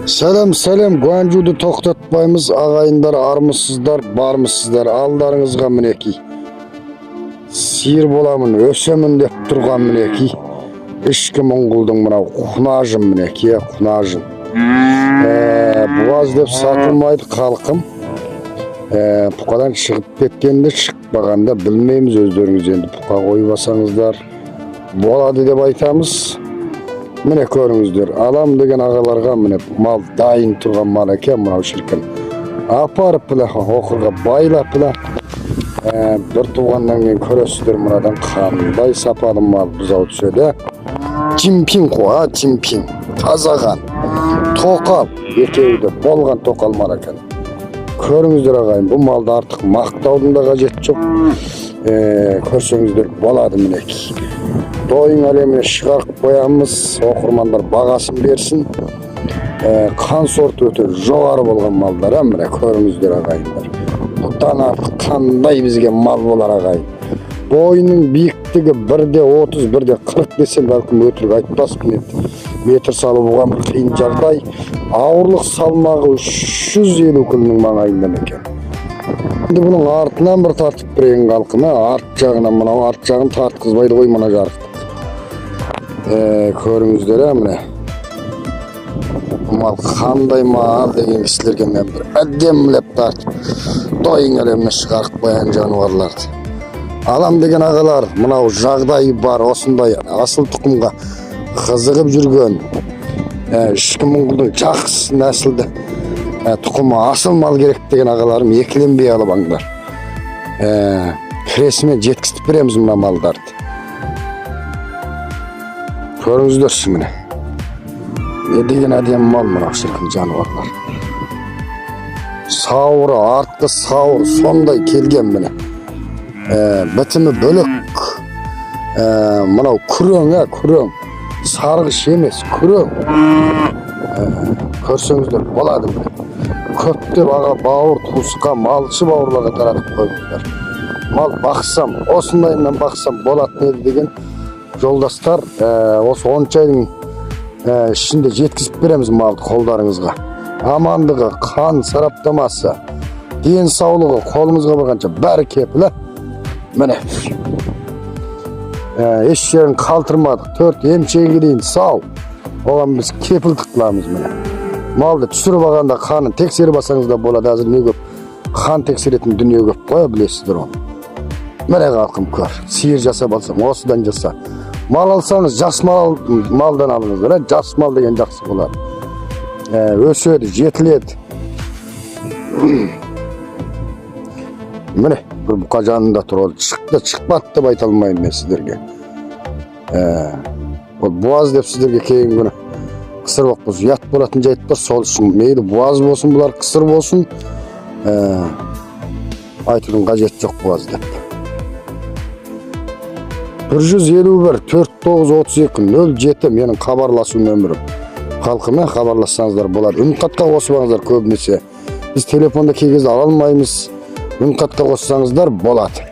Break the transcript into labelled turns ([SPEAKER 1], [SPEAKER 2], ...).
[SPEAKER 1] Selam Guanju'du toxtatpaymiz ağayınlar, armısızlar, barmısızlar, aldarыңызға мінеки. Siyir bolamın, ösемін деп тұрған мінеки. Ішкі мұңғылдың мынау құнажын мінеки, құнажын. Буаз деп сатылмайды қалқым. Бұқадан шығып кеткенде шықпағанда білмейміз, өздеріңіз енді бұқа қойбасаңыздар болады деп айтамыз. Міне көріңіздер, алам деген ағаларға міне мал дайын тұрған мал екен, мынау шіркін. Апарып біле, оқырға байлап біле. Бір туғаннан кейін көресіздер мұнадан қандай сапалы мал бұзау түседі. Тимпин қоға, тимпин, тазаған, тоқал, екеуді болған тоқал мал екен. Көріңіздер ағайын, бұл малды артық мақтаудың да қажет жоқ. Көрсеңіздер болады мінеки. Дойын әлеміне шығарып қоямыз, оқырмандар бағасын берсін. Қан сорты өте жоғары болған малдар, міне көріңіздер ағайындар. Бұдан артық қандай бізге мал болар ағайын. Бойының биіктігі 1,30, 1,40 десем бәлкім өтірік айтпаспын еді. Метр салу бұған бір қиын жағдай. Ауырлық салмағы 350 кілінің маңайындан екен. Енді бұның артынан бір тартып біреген қалқыма, арт жағынан мынау арт жағын тартқызбайды ғой мына жарықтық. Көріңіздер міне. Мал қандай мал деген кісілерге мен бір әдемілеп тартып дойын әлеміне шығарып қоян жануарларды. Алам деген ағалар, мынау жағдайы бар, осындай асыл тұқымға қызығып жүрген, ішкі мұңғылдың жақсы нәсілді тұқымы асыл мал керек деген ағаларым екіленбей алып аңдар. Кіресімен жеткістіп береміз мына малдарды. Көріңіздерші міне. Не деген әдем мал мына шіркін жануарлар. Сауыры, артқы сауыр сондай келген міне. Бітімі бөлік. Мынау күрең, күрең. Сарғыш емес, күрең. Көрсеңіздер болады міне. Көптеп аға бауыр туысқа, малшы бауырларға таратып қойыңыздар. Мал бақсам, осындайынан бақсам болатын еді деген жолдастар, осы 10 айдың ішінде жеткізіп береміз малды қолдарыңызға. Амандығы, қан сараптамасы, ден саулығы қолыңызға барғанша бәрі кепілі. Міне. Еш жерін қалтырмадық, 4 емшеге дейін сау. Оған біз кепілдік қыламыз міне. Малды түсіріп алғанда қанын тексеріп алсаңыз да болады. Әзір не көп? Қан тексеретін дүние көп қоя білесіздер оны. Міне қалқым көр. Сиыр жасап алсам, осыдан жаса. Мал алсаңыз, жас малдан алыңыздар. Жас мал деген жақсы болады. Өседі, жетіледі. Міне, бір бұқа жанында тұр. Ол шықты, шықпады деп айта алмаймын мен сіздерге. Ол буаз деп сіздерге кейін күні қысыр боқпыз. Ұят болатын жайт бар, сол үшін мейлі буаз болсын, бұлар қысыр болсын. Айтудың қажет жоқ буаз деп. 151 4932 07 менің хабарласу нөмірім. Халқымен хабарлассаңыздар болады. Үнқатқа қосып көбінесе. Біз телефонда кей кезде ала алмаймыз. Үнқатқа қоссаңыздар болады.